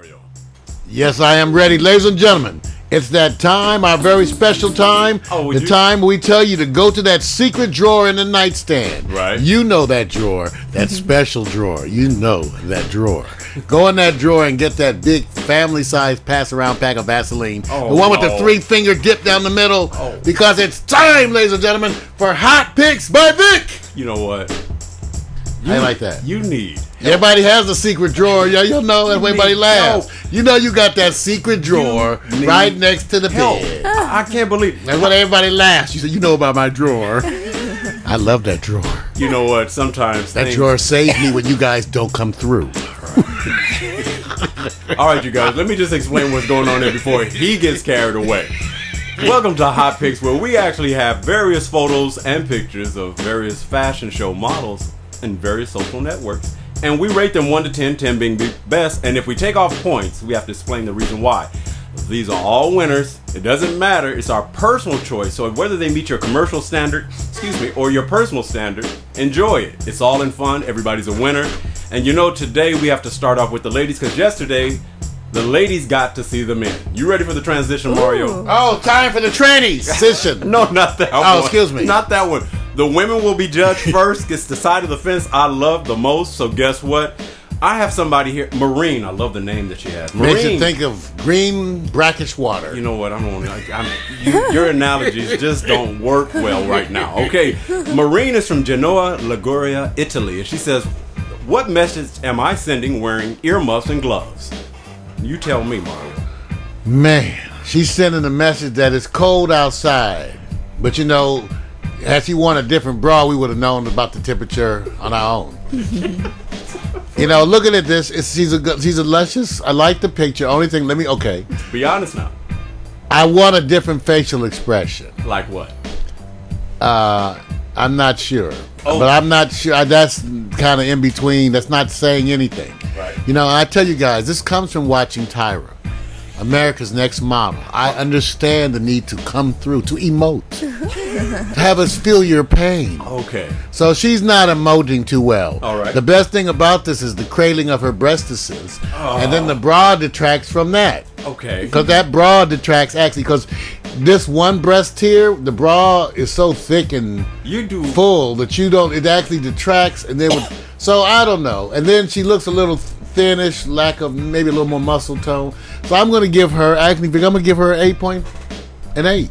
Mario. Yes, I am ready. Ladies and gentlemen, it's that time, our very special time. Oh, the time we tell you to go to that secret drawer in the nightstand. Right. You know that drawer, that special drawer. You know that drawer. Go in that drawer and get that big family-sized pass-around pack of Vaseline. Oh, the one with the 3-finger dip down the middle. Oh. Because it's time, ladies and gentlemen, for Hot Picks by Vic. You know what? I like that. You need help. Everybody has a secret drawer. Yeah, you'll know that everybody laughs. You know you got that secret drawer right next to the bed. I can't believe. That's when everybody laughs. You say, you know about my drawer. I love that drawer. You know what? Sometimes That drawer saves me when you guys don't come through. All right, you guys. Let me just explain what's going on there before he gets carried away. Welcome to Hot Picks, where we actually have various photos and pictures of various fashion show models and various social networks, and we rate them 1 to 10, 10 being the best. And if we take off points, we have to explain the reason why. These are all winners. It doesn't matter. It's our personal choice. So whether they meet your commercial standard, or your personal standard, enjoy it. It's all in fun. Everybody's a winner. And you know, today we have to start off with the ladies, because yesterday the ladies got to see the men. You ready for the transition, Mario? Oh, time for the transition. No, not that one. Oh, excuse me. Not that one. The women will be judged first. It's the side of the fence I love the most. So guess what? I have somebody here, Marine. I love the name that she has. Marine. Makes you think of green brackish water. You know what? I don't want your analogies just don't work well right now. Okay, Marine is from Genoa, Liguria, Italy, and she says, "What message am I sending wearing earmuffs and gloves?" You tell me, Mario. Man, she's sending a message that it's cold outside, but you know, had she worn a different bra, we would have known about the temperature on our own. You know, looking at this, she's a luscious. I like the picture. Only thing, okay. Be honest now. I want a different facial expression. Like what? I'm not sure. Oh. But I'm not sure. That's kind of in between. That's not saying anything. Right. You know, I tell you guys, this comes from watching Tyra, America's Next Model. I understand the need to come through, to emote, to have us feel your pain. Okay. So she's not emoting too well. All right. The best thing about this is the cradling of her breastises, and then the bra detracts from that. Okay. Because that bra detracts actually, because this one breast here, the bra is so thick and full that it actually detracts, and then so I don't know. And then she looks a little thinnish, lack of maybe a little more muscle tone. So I'm going to give her, I'm going to give her an 8.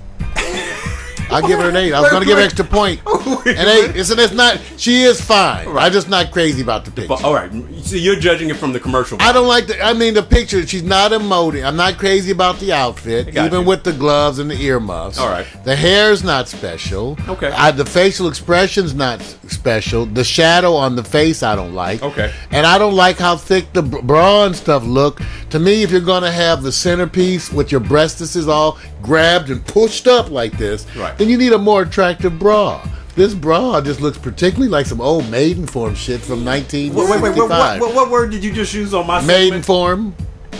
I'll give her an 8. I was going to give her extra point. An 8. It's not. She is fine. Right. I'm just not crazy about the picture. All right. So you're judging it from the commercial. I don't like the picture. She's not emoting. I'm not crazy about the outfit, even with the gloves and the earmuffs. All right. The hair's not special. Okay. The facial expression's not special. The shadow on the face I don't like. Okay. And I don't like how thick the bra and stuff look. To me, if you're going to have the centerpiece with your breastises all grabbed and pushed up like this, right, then you need a more attractive bra. This bra just looks particularly like some old maiden form shit from 1965. What word did you just use on my maiden form?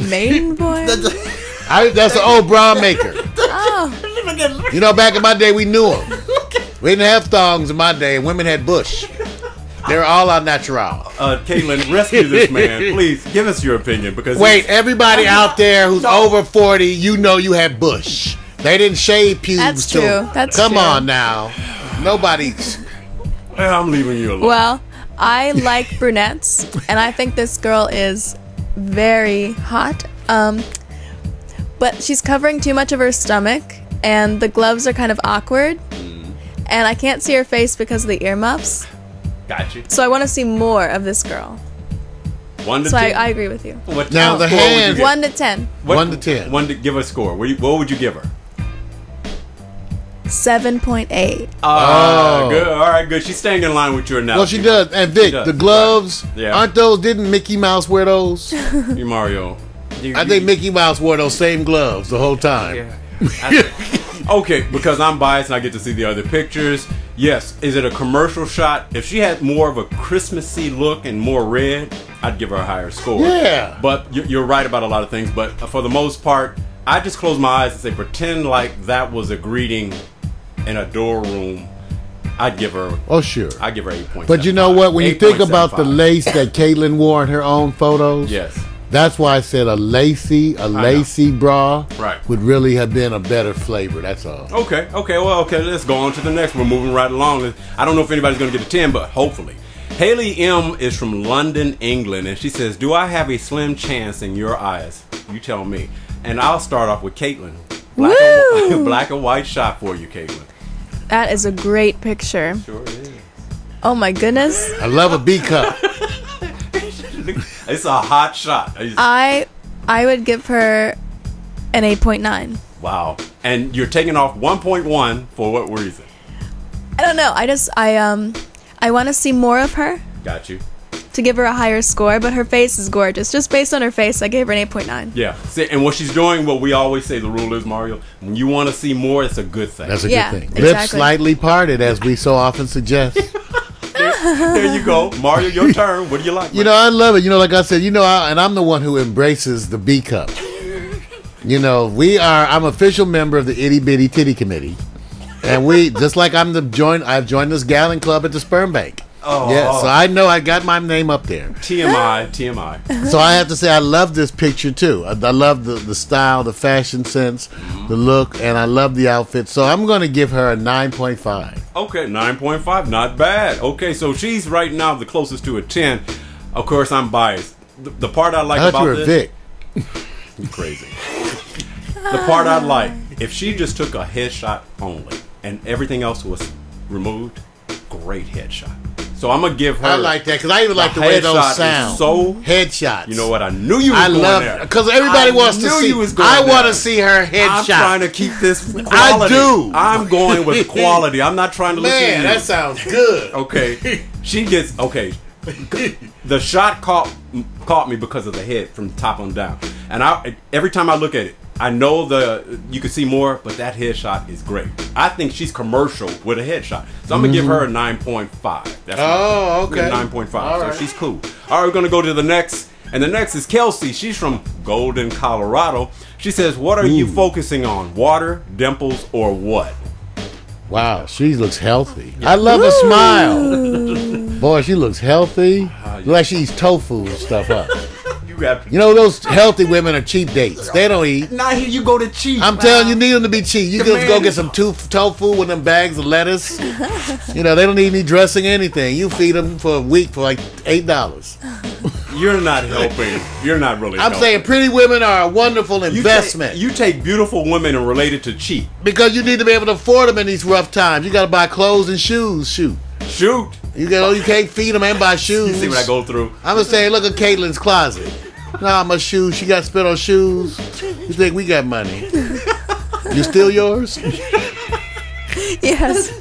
Maiden form? That's an old bra maker. Oh. You know, back in my day, we knew them. We didn't have thongs in my day. Women had bush. They were all au natural. Caitlin, rescue this man. Please, give us your opinion. Because wait, everybody out there who's over 40, you know you had bush. They didn't shave pubes. That's true. Come on now. Nobody's. Well, I'm leaving you alone. Well, I like brunettes, and I think this girl is very hot. But she's covering too much of her stomach, and the gloves are kind of awkward. And I can't see her face because of the earmuffs. Gotcha. So I want to see more of this girl. 1 to 10. So I agree with you. Now the hand. 1 to 10. 1 to 10. Give a score. What would you give her? 7.8. Oh, good. All right, good. She's staying in line with your analogy. Well, she does. And Vic, the gloves, aren't those? Didn't Mickey Mouse wear those? You Mario. I think Mickey Mouse wore those same gloves the whole time. Yeah. Okay, because I'm biased and I get to see the other pictures. Yes, is it a commercial shot? If she had more of a Christmassy look and more red, I'd give her a higher score. Yeah. But you're right about a lot of things. But for the most part, I just close my eyes and say, pretend like that was a greeting in a door room. I'd give her. Oh, sure. I'd give her 8 points. But you know what? When you think about the lace that Caitlin wore in her own photos, yes, That's why I said a lacy bra right. would really have been a better flavor. That's all. Okay. Let's go on to the next. We're moving right along. I don't know if anybody's going to get a 10, but hopefully. Hayley M is from London, England, and she says, "Do I have a slim chance in your eyes? You tell me." And I'll start off with Caitlin. Black and white shot for you, Caitlin. That is a great picture. Sure is. Oh my goodness. I love a B cup. It's a hot shot. I would give her an 8.9. Wow. And you're taking off 1.1 for what reason? I don't know. I want to see more of her. Got you. To give her a higher score, but her face is gorgeous. Just based on her face, I gave her an 8.9. Yeah. See, and what she's doing, what we always say the rule is, Mario, when you want to see more, it's a good thing. That's a good thing. Exactly. Lips slightly parted, as we so often suggest. There you go. Mario, your turn. What do you like? You know, I love it. You know, like I said, and I'm the one who embraces the B cup. You know, I'm official member of the Itty Bitty Titty Committee. And just like I've joined this gallon club at the sperm bank. Oh. Yeah, so I know I got my name up there. TMI. So I have to say I love this picture too. I love the style, the fashion sense, the look, and I love the outfit. So I'm going to give her a 9.5. Okay, 9.5, not bad. Okay, so she's right now the closest to a 10. Of course, I'm biased. The part I like about this... Vic. You're crazy. The part I like, if she just took a headshot only and everything else was removed, great headshot. So I'm gonna give her. I like that because I even like the way those sound. So headshots. You know what? I knew you was going there because everybody wants to see. I want to see her headshot. I'm trying to keep this quality. I do. I'm going with quality. I'm not trying to listen to you. Man, that sounds good. Okay, she gets The shot caught me because of the head from top on down, and every time I look at it, I know you can see more, but that headshot is great. I think she's commercial with a headshot. So I'm going to give her a 9.5. That's okay. 9.5. All so right. she's cool. All right, we're going to go to the next. And the next is Kelsi. She's from Golden, Colorado. She says, "What are you focusing on? Water, dimples, or what?" Wow, she looks healthy. I love her smile. Boy, she looks healthy. Looks like she eats tofu and stuff up. You know, those healthy women are cheap dates. They don't eat. Now here you go to cheap. I'm telling you, need them to be cheap. You just go get some tofu with them bags of lettuce. You know, they don't need any dressing or anything. You feed them for a week for like $8. You're not helping. You're not really helping. I'm saying pretty women are a wonderful investment. You take beautiful women and relate it to cheap. Because you need to be able to afford them in these rough times. You got to buy clothes and shoes. Shoot. You can't feed them and buy shoes. You see what I go through? I'm just saying, look at Caitlin's closet. Know how much shoes she got spent on shoes? You think we got money? You steal yours? Yes.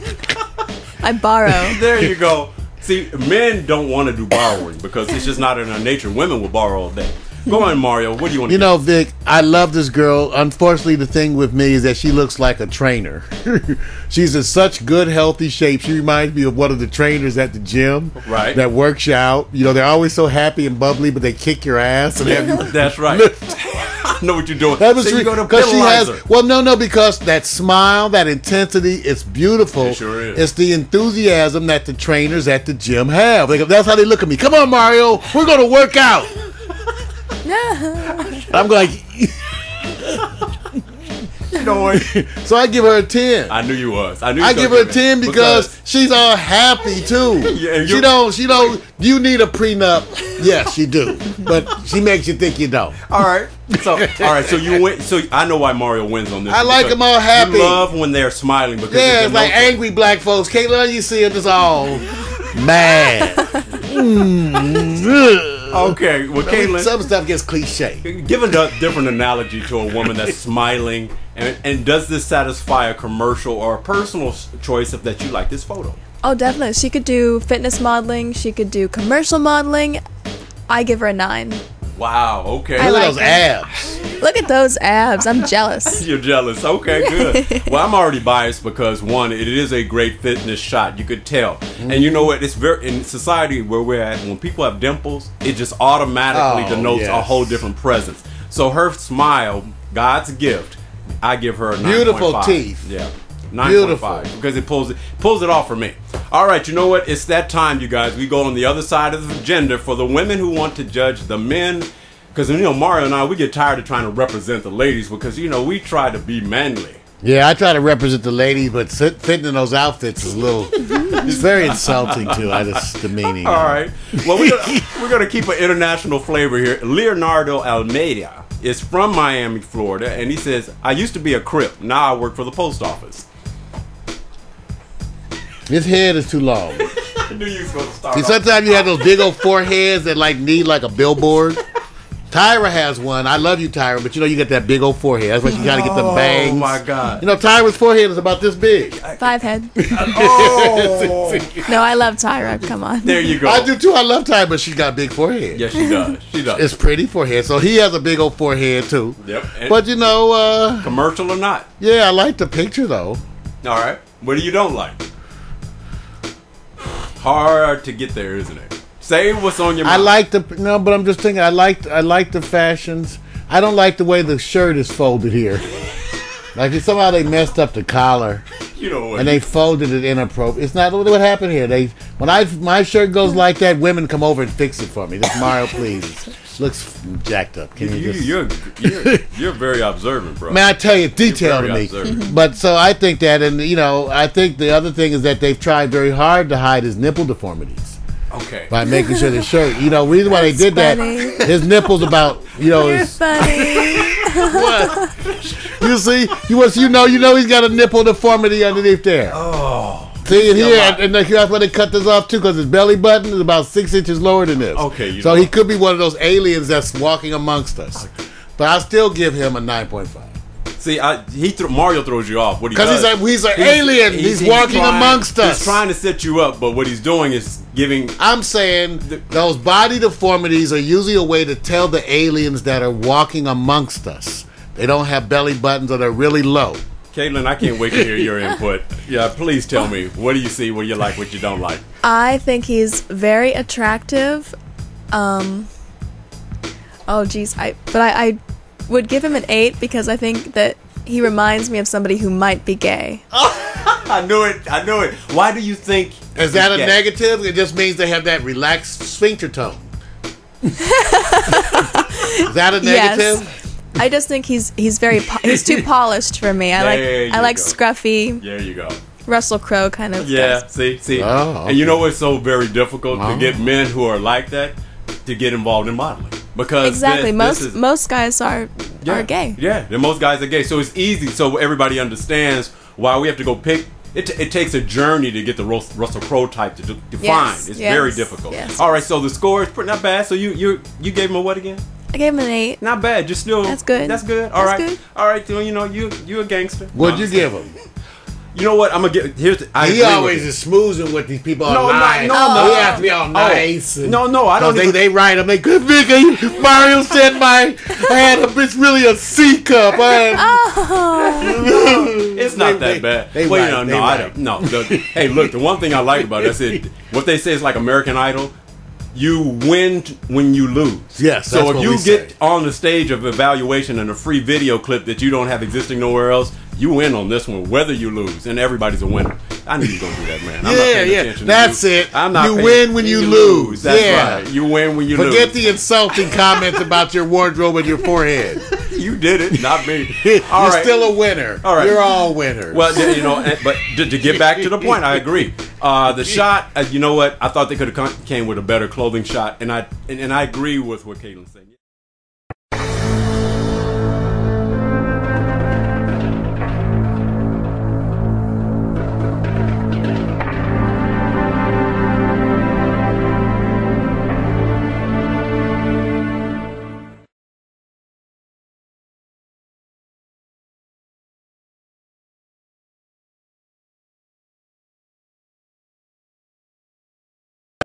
I borrow. There you go. See, men don't want to do borrowing because it's just not in our nature. Women will borrow all day. Go on, Mario. What do you want to do? You know, Vic, I love this girl. Unfortunately, the thing with me is that she looks like a trainer. She's in such good, healthy shape. She reminds me of one of the trainers at the gym. Right. That works you out. You know, they're always so happy and bubbly, but they kick your ass. And That's right. I know what you're doing. That was you go to because she has. Well, no, because that smile, that intensity, it's beautiful. It sure is. It's the enthusiasm that the trainers at the gym have. That's how they look at me. Come on, Mario, we're going to work out. I'm like, so I give her a 10. I knew you was. I give her a 10 because she's all happy too. Yeah, she don't. You need a prenup? Yes, you do, but she makes you think you don't. All right. So you win. So I know why Mario wins on this. I like them all happy. You love when they're smiling because it's like angry black folks. Caitlin, you see it, it's all mad. Okay, well, Caitlin, some stuff gets cliche. Give a different analogy to a woman that's smiling, and does this satisfy a commercial or a personal choice of that you like this photo? Oh, definitely. She could do fitness modeling. She could do commercial modeling. I give her a 9. Wow. Okay. Look at those abs. Look at those abs. I'm jealous. You're jealous. Okay, good. Well, I'm already biased because one, it is a great fitness shot. You could tell, and you know what? It's very in society where we're at. When people have dimples, it just automatically denotes a whole different presence. So her smile, God's gift. I give her a 9.5. Beautiful teeth. Yeah. 9.5 because it pulls it off for me. All right, you know what? It's that time, you guys. We go on the other side of the gender for the women who want to judge the men because Mario and I, we get tired of trying to represent the ladies because we try to be manly. Yeah, I try to represent the ladies, but fitting in those outfits is a little. It's very insulting too. I just demeaning. All right. Well, we're gonna keep an international flavor here. Leonardo Almeida is from Miami, Florida, and he says, "I used to be a Crip. Now I work for the post office." His head is too long. I knew you were supposed to start. See, sometimes you have those big old foreheads that need like a billboard. Tyra has one. I love you, Tyra, but you got that big old forehead. That's why you got to get the bangs. Oh my God! Tyra's forehead is about this big. 5 head. Oh. No, I love Tyra. Come on. There you go. I do too. I love Tyra, but she's got a big forehead. Yes, she does. She does. It's pretty forehead. So he has a big old forehead too. Yep. But commercial or not? Yeah, I like the picture though. All right. What do you don't like? Hard to get there, isn't it? Say what's on your mind. But I'm just thinking. I like the fashions. I don't like the way the shirt is folded here. Like somehow they messed up the collar. And they folded it inappropriate. It's not what happened here. When my shirt goes like that, women come over and fix it for me. Just Mario, please. Looks jacked up. Can you just? You're very observant, bro. Man, I tell you, detail to me. But so I think that, and I think the other thing is that they've tried very hard to hide his nipple deformities. Okay. By making sure the shirt, reason why they did funny. that, his nipples about, You're funny. What? You see, he's got a nipple deformity underneath there. Oh. See it here, and that's why they cut this off too, because his belly button is about 6 inches lower than this. Okay. So he could be one of those aliens that's walking amongst us. Okay. But I'll still give him a 9.5. See, Mario throws you off. Because he's an alien. He's walking amongst us. He's trying to set you up, but what he's doing is giving. I'm saying those body deformities are usually a way to tell the aliens that are walking amongst us. They don't have belly buttons or they're really low. Caitlin, I can't wait to hear your input. Yeah, please tell me. What do you see? What do you like? What you don't like? I think he's very attractive. Oh, geez. I would give him an 8 because I think that he reminds me of somebody who might be gay. I knew it. Why do you think? Is that a negative? It just means they have that relaxed sphincter tone. Is that a negative? Yes. I just think he's too polished for me. I like scruffy. There you go. Russell Crowe kind of. Yeah. Guys. See. Oh, okay. And you know what's so very difficult to get men who are like that to get involved in modeling. Because exactly, most guys are gay. Yeah, most guys are gay, so it's easy. So everybody understands why we have to go pick. It takes a journey to get the Russell Crowe type to define. Yes, it's very difficult. Yes. All right, so the score is not bad. So you gave him a what again? I gave him an 8. Not bad. Just still. That's good. That's good. All right. So you a gangster. What'd you give him? You know what? I'm gonna get. He always is smoozing with these people online. No. He has to be all nice. No. I don't. They write him. They good nigga. Mario said it's really a C cup. It's not that bad. Hey, look. The one thing I like about it, what they say is like American Idol. You win when you lose. Yes. So if you get on the stage of evaluation and a free video clip that you don't have existing nowhere else, you win on this one, whether you lose, and everybody's a winner. I knew you were gonna do that, man. I'm not paying attention to That's you. it. I'm not. You win when you lose. That's right. You win when you lose. Forget the insulting comments about your wardrobe and your forehead. You did it, not me. You're still a winner. All right. You're all winners. Well, but to get back to the point, I agree. The shot, you know what? I thought they could have came with a better clothing shot, and I agree with what Caitlin's saying.